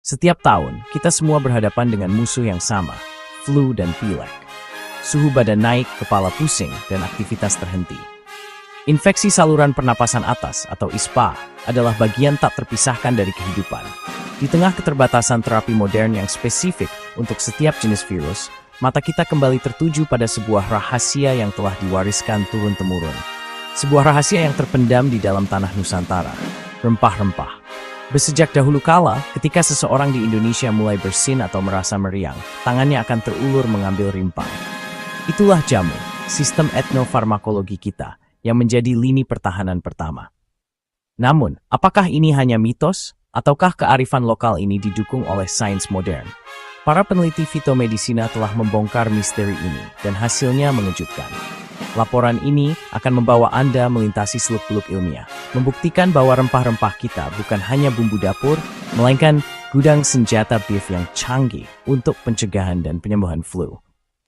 Setiap tahun, kita semua berhadapan dengan musuh yang sama, flu dan pilek. Suhu badan naik, kepala pusing, dan aktivitas terhenti. Infeksi saluran pernapasan atas atau ISPA adalah bagian tak terpisahkan dari kehidupan. Di tengah keterbatasan terapi modern yang spesifik untuk setiap jenis virus, mata kita kembali tertuju pada sebuah rahasia yang telah diwariskan turun-temurun. Sebuah rahasia yang terpendam di dalam tanah Nusantara, rempah-rempah. Sejak dahulu kala, ketika seseorang di Indonesia mulai bersin atau merasa meriang, tangannya akan terulur mengambil rimpang. Itulah jamu, sistem etnofarmakologi kita, yang menjadi lini pertahanan pertama. Namun, apakah ini hanya mitos, ataukah kearifan lokal ini didukung oleh sains modern? Para peneliti fitomedisina telah membongkar misteri ini, dan hasilnya mengejutkan. Laporan ini akan membawa Anda melintasi seluk-beluk ilmiah, membuktikan bahwa rempah-rempah kita bukan hanya bumbu dapur, melainkan gudang senjata beef yang canggih untuk pencegahan dan penyembuhan flu.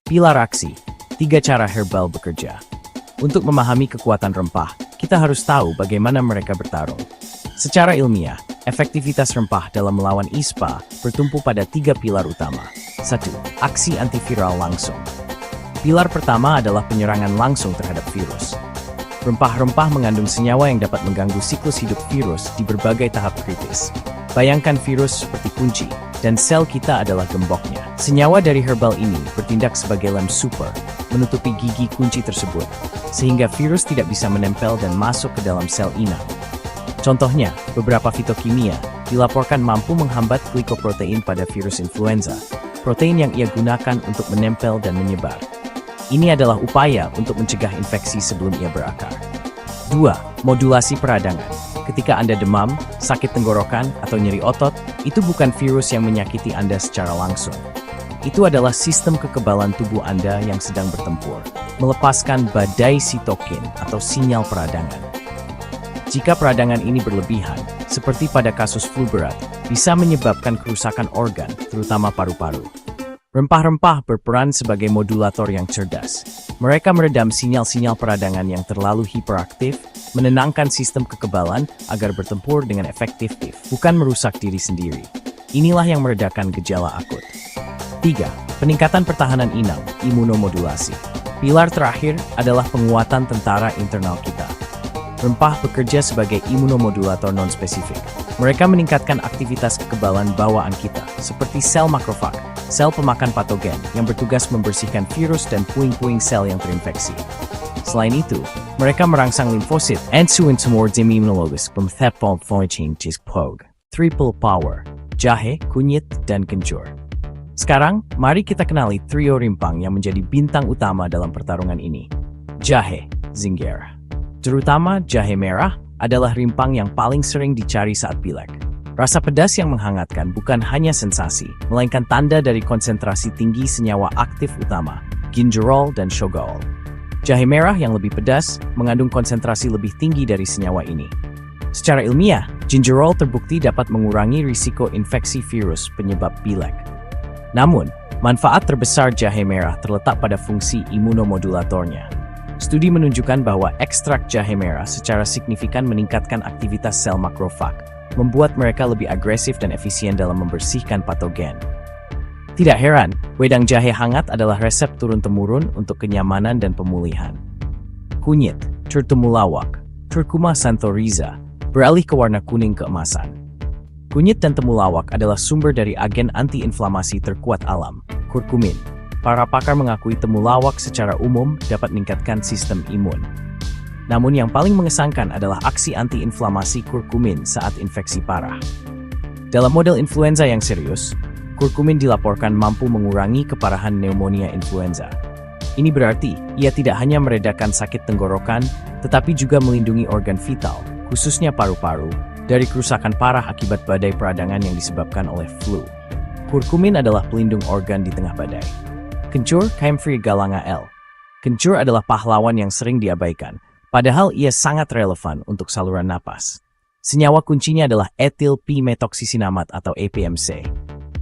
Pilar aksi, 3 cara herbal bekerja. Untuk memahami kekuatan rempah, kita harus tahu bagaimana mereka bertarung. Secara ilmiah, efektivitas rempah dalam melawan ISPA bertumpu pada 3 pilar utama. 1. Aksi antiviral langsung. Pilar pertama adalah penyerangan langsung terhadap virus. Rempah-rempah mengandung senyawa yang dapat mengganggu siklus hidup virus di berbagai tahap kritis. Bayangkan virus seperti kunci, dan sel kita adalah gemboknya. Senyawa dari herbal ini bertindak sebagai lem super, menutupi gigi kunci tersebut, sehingga virus tidak bisa menempel dan masuk ke dalam sel inang. Contohnya, beberapa fitokimia dilaporkan mampu menghambat glikoprotein pada virus influenza, protein yang ia gunakan untuk menempel dan menyebar. Ini adalah upaya untuk mencegah infeksi sebelum ia berakar. 2. Modulasi peradangan. Ketika Anda demam, sakit tenggorokan, atau nyeri otot, itu bukan virus yang menyakiti Anda secara langsung. Itu adalah sistem kekebalan tubuh Anda yang sedang bertempur, melepaskan badai sitokin atau sinyal peradangan. Jika peradangan ini berlebihan, seperti pada kasus flu berat, bisa menyebabkan kerusakan organ, terutama paru-paru. Rempah-rempah berperan sebagai modulator yang cerdas. Mereka meredam sinyal-sinyal peradangan yang terlalu hiperaktif, menenangkan sistem kekebalan agar bertempur dengan efektif, bukan merusak diri sendiri. Inilah yang meredakan gejala akut. 3. Peningkatan pertahanan inang, imunomodulasi. Pilar terakhir adalah penguatan tentara internal kita. Rempah bekerja sebagai imunomodulator non-spesifik. Mereka meningkatkan aktivitas kekebalan bawaan kita, seperti sel makrofag, sel pemakan patogen yang bertugas membersihkan virus dan puing-puing sel yang terinfeksi. Selain itu, mereka merangsang limfosit and towards immunologis triple power, jahe, kunyit, dan kencur. Sekarang, mari kita kenali trio rimpang yang menjadi bintang utama dalam pertarungan ini. Jahe, Zingera. Terutama jahe merah adalah rimpang yang paling sering dicari saat pilek. Rasa pedas yang menghangatkan bukan hanya sensasi, melainkan tanda dari konsentrasi tinggi senyawa aktif utama, gingerol dan shogaol. Jahe merah yang lebih pedas mengandung konsentrasi lebih tinggi dari senyawa ini. Secara ilmiah, gingerol terbukti dapat mengurangi risiko infeksi virus penyebab pilek. Namun, manfaat terbesar jahe merah terletak pada fungsi imunomodulatornya. Studi menunjukkan bahwa ekstrak jahe merah secara signifikan meningkatkan aktivitas sel makrofag, membuat mereka lebih agresif dan efisien dalam membersihkan patogen. Tidak heran, wedang jahe hangat adalah resep turun-temurun untuk kenyamanan dan pemulihan. Kunyit, temulawak, Curcuma xanthorrhiza, beralih ke warna kuning keemasan. Kunyit dan temulawak adalah sumber dari agen antiinflamasi terkuat alam, kurkumin. Para pakar mengakui temulawak secara umum dapat meningkatkan sistem imun. Namun yang paling mengesankan adalah aksi antiinflamasi kurkumin saat infeksi parah. Dalam model influenza yang serius, kurkumin dilaporkan mampu mengurangi keparahan pneumonia influenza. Ini berarti ia tidak hanya meredakan sakit tenggorokan, tetapi juga melindungi organ vital, khususnya paru-paru, dari kerusakan parah akibat badai peradangan yang disebabkan oleh flu. Kurkumin adalah pelindung organ di tengah badai. Kencur, Kaempferia galanga L. Kencur adalah pahlawan yang sering diabaikan, padahal ia sangat relevan untuk saluran napas. Senyawa kuncinya adalah etil p-metoxisinamat atau EPMC.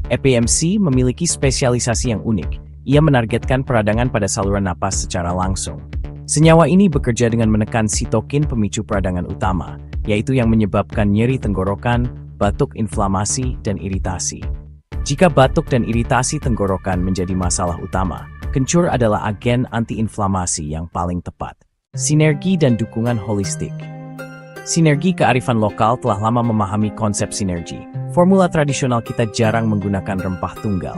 EPMC memiliki spesialisasi yang unik. Ia menargetkan peradangan pada saluran napas secara langsung. Senyawa ini bekerja dengan menekan sitokin pemicu peradangan utama, yaitu yang menyebabkan nyeri tenggorokan, batuk, inflamasi, dan iritasi. Jika batuk dan iritasi tenggorokan menjadi masalah utama, kencur adalah agen antiinflamasi yang paling tepat. Sinergi dan dukungan holistik. Sinergi kearifan lokal telah lama memahami konsep sinergi. Formula tradisional kita jarang menggunakan rempah tunggal.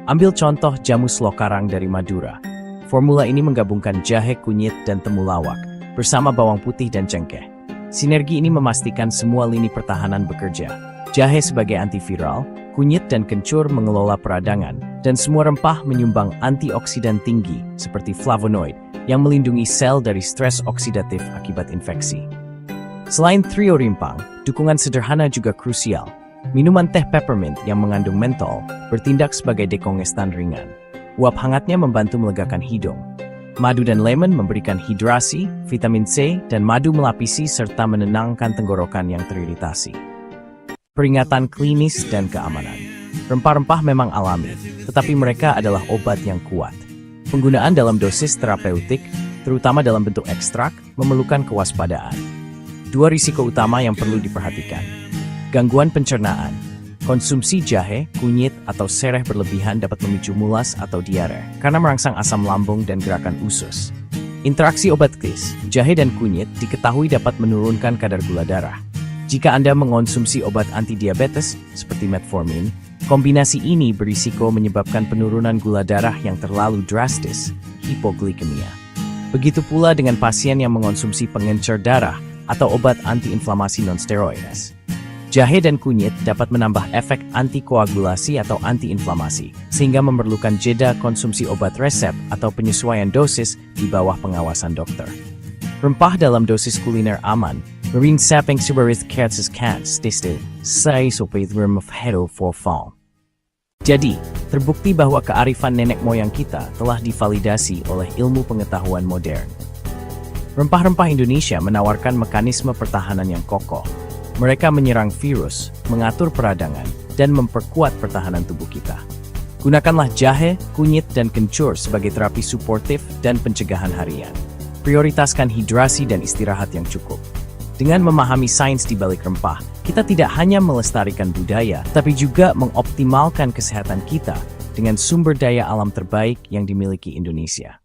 Ambil contoh jamu Slokarang dari Madura. Formula ini menggabungkan jahe, kunyit, dan temulawak bersama bawang putih dan cengkeh. Sinergi ini memastikan semua lini pertahanan bekerja. Jahe sebagai antiviral, kunyit dan kencur mengelola peradangan, dan semua rempah menyumbang antioksidan tinggi seperti flavonoid yang melindungi sel dari stres oksidatif akibat infeksi. Selain trio rimpang, dukungan sederhana juga krusial. Minuman teh peppermint yang mengandung mentol bertindak sebagai dekongestan ringan. Uap hangatnya membantu melegakan hidung. Madu dan lemon memberikan hidrasi, vitamin C, dan madu melapisi serta menenangkan tenggorokan yang teriritasi. Peringatan klinis dan keamanan. Rempah-rempah memang alami, tetapi mereka adalah obat yang kuat. Penggunaan dalam dosis terapeutik, terutama dalam bentuk ekstrak, memerlukan kewaspadaan. Dua risiko utama yang perlu diperhatikan. Gangguan pencernaan. Konsumsi jahe, kunyit, atau sereh berlebihan dapat memicu mulas atau diare karena merangsang asam lambung dan gerakan usus. Interaksi obat klis, jahe dan kunyit diketahui dapat menurunkan kadar gula darah. Jika Anda mengonsumsi obat antidiabetes seperti metformin, kombinasi ini berisiko menyebabkan penurunan gula darah yang terlalu drastis, hipoglikemia. Begitu pula dengan pasien yang mengonsumsi pengencer darah atau obat antiinflamasi non-steroides. Jahe dan kunyit dapat menambah efek antikoagulasi atau antiinflamasi, sehingga memerlukan jeda konsumsi obat resep atau penyesuaian dosis di bawah pengawasan dokter. Rempah dalam dosis kuliner aman, marine sapping subaris katsas kats tested, say sopait worm of hedo for fall. Jadi, terbukti bahwa kearifan nenek moyang kita telah divalidasi oleh ilmu pengetahuan modern. Rempah-rempah Indonesia menawarkan mekanisme pertahanan yang kokoh. Mereka menyerang virus, mengatur peradangan, dan memperkuat pertahanan tubuh kita. Gunakanlah jahe, kunyit, dan kencur sebagai terapi suportif dan pencegahan harian. Prioritaskan hidrasi dan istirahat yang cukup. Dengan memahami sains di balik rempah, kita tidak hanya melestarikan budaya, tapi juga mengoptimalkan kesehatan kita dengan sumber daya alam terbaik yang dimiliki Indonesia.